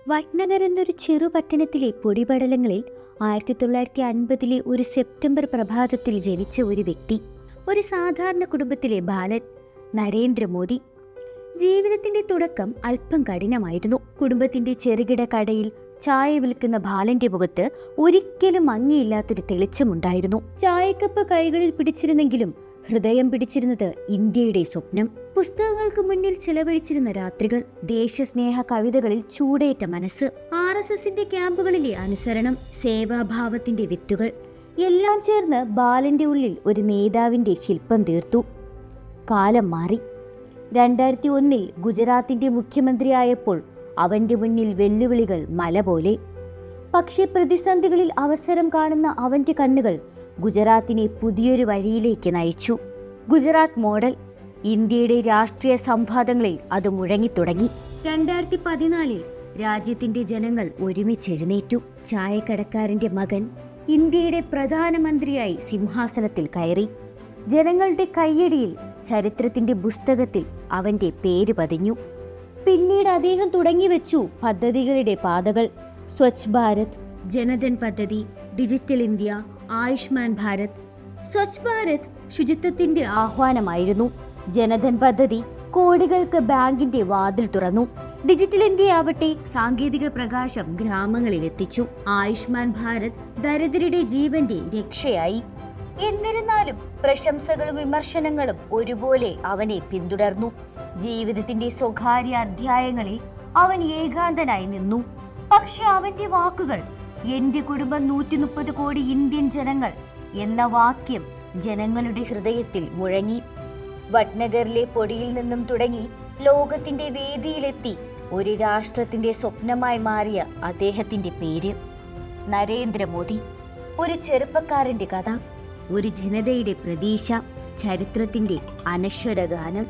വട്നഗർ എന്നൊരു ചെറു പട്ടണത്തിലെ പൊടിപടലങ്ങളിൽ 1950 ഒരു സെപ്റ്റംബർ പ്രഭാതത്തിൽ ജനിച്ച ഒരു വ്യക്തി, ഒരു സാധാരണ കുടുംബത്തിലെ ബാലൻ, നരേന്ദ്രമോദി. ജീവിതത്തിന്റെ തുടക്കം അല്പം കഠിനമായിരുന്നു. കുടുംബത്തിന്റെ ചെറുകിട കടയിൽ ചായ വിൽക്കുന്ന ബാലന്റെ മുഖത്ത് ഒരിക്കലും മങ്ങിയില്ലാത്തൊരു തെളിച്ചമുണ്ടായിരുന്നു. ചായക്കപ്പ് കൈകളിൽ പിടിച്ചിരുന്നെങ്കിലും ഹൃദയം പിടിച്ചിരുന്നത് ഇന്ത്യയുടെ സ്വപ്നം. പുസ്തകങ്ങൾക്ക് മുന്നിൽ ചിലവഴിച്ചിരുന്ന രാത്രികൾ, ദേശസ്നേഹ കവിതകളിൽ ചൂടേറ്റ മനസ്സ്, RSSന്റെ ക്യാമ്പുകളിലെ അനുസരണം, സേവാഭാവത്തിന്റെ വിത്തുകൾ എല്ലാം ചേർന്ന് ബാലന്റെ ഉള്ളിൽ ഒരു നേതാവിന്റെ ശില്പം തീർത്തു. കാലം മാറി. 2001 ഗുജറാത്തിന്റെ മുഖ്യമന്ത്രിയായപ്പോൾ അവന്റെ മുന്നിൽ വെല്ലുവിളികൾ മല പോലെ. പക്ഷേ പ്രതിസന്ധികളിൽ അവസരം കാണുന്ന അവന്റെ കണ്ണുകൾ ഗുജറാത്തിനെ പുതിയൊരു വഴിയിലേക്ക് നയിച്ചു. ഗുജറാത്ത് മോഡൽ. ഇന്ത്യയുടെ രാഷ്ട്രീയ സംവാദങ്ങളിൽ അത് മുഴങ്ങിത്തുടങ്ങി. 2014 രാജ്യത്തിന്റെ ജനങ്ങൾ ഒരുമിച്ചെഴുന്നേറ്റു. ചായക്കടക്കാരന്റെ മകൻ ഇന്ത്യയുടെ പ്രധാനമന്ത്രിയായി സിംഹാസനത്തിൽ കയറി. ജനങ്ങളുടെ കയ്യടിയിൽ ചരിത്രത്തിന്റെ പുസ്തകത്തിൽ അവന്റെ പേര് പതിഞ്ഞു. പിന്നീട് അദ്ദേഹം തുടങ്ങിവെച്ചു പദ്ധതികളുടെ പാതകൾ. സ്വച്ഛ് ഭാരത്, ജനധൻ പദ്ധതി, ഡിജിറ്റൽ ഇന്ത്യ, ആയുഷ്മാൻ ഭാരത്. സ്വച്ഛ് ഭാരത് ശുചിത്വത്തിന്റെ ആഹ്വാനമായിരുന്നു. ജനധൻ പദ്ധതി കോടികൾക്ക് ബാങ്കിന്റെ വാതിൽ തുറന്നു. ഡിജിറ്റൽ ഇന്ത്യ ആവട്ടെ സാങ്കേതിക പ്രകാശം ഗ്രാമങ്ങളിൽ എത്തിച്ചു. ആയുഷ്മാൻ ഭാരത് ദരിദ്രരുടെ ജീവന്റെ രക്ഷയായി. എന്നിരുന്നാലും പ്രശംസകളും വിമർശനങ്ങളും ഒരുപോലെ അവനെ പിന്തുടർന്നു. ജീവിതത്തിന്റെ സ്വകാര്യ അധ്യായങ്ങളിൽ അവൻ ഏകാന്തനായി നിന്നു. പക്ഷെ അവന്റെ വാക്കുകൾ, എന്റെ കുടുംബം 130 കോടി ഇന്ത്യൻ ജനങ്ങൾ എന്ന വാക്യം ജനങ്ങളുടെ ഹൃദയത്തിൽ മുഴങ്ങി. വട്നഗറിലെ പൊടിയിൽ നിന്നും തുടങ്ങി ലോകത്തിന്റെ വേദിയിലെത്തി ഒരു രാഷ്ട്രത്തിന്റെ സ്വപ്നമായി മാറിയ അദ്ദേഹത്തിന്റെ പേര് നരേന്ദ്രമോദി. ഒരു ചെറുപ്പക്കാരന്റെ കഥ, ഒരു ജനതയുടെ പ്രതീക്ഷ, ചരിത്രത്തിന്റെ അനശ്വര ഗാനം.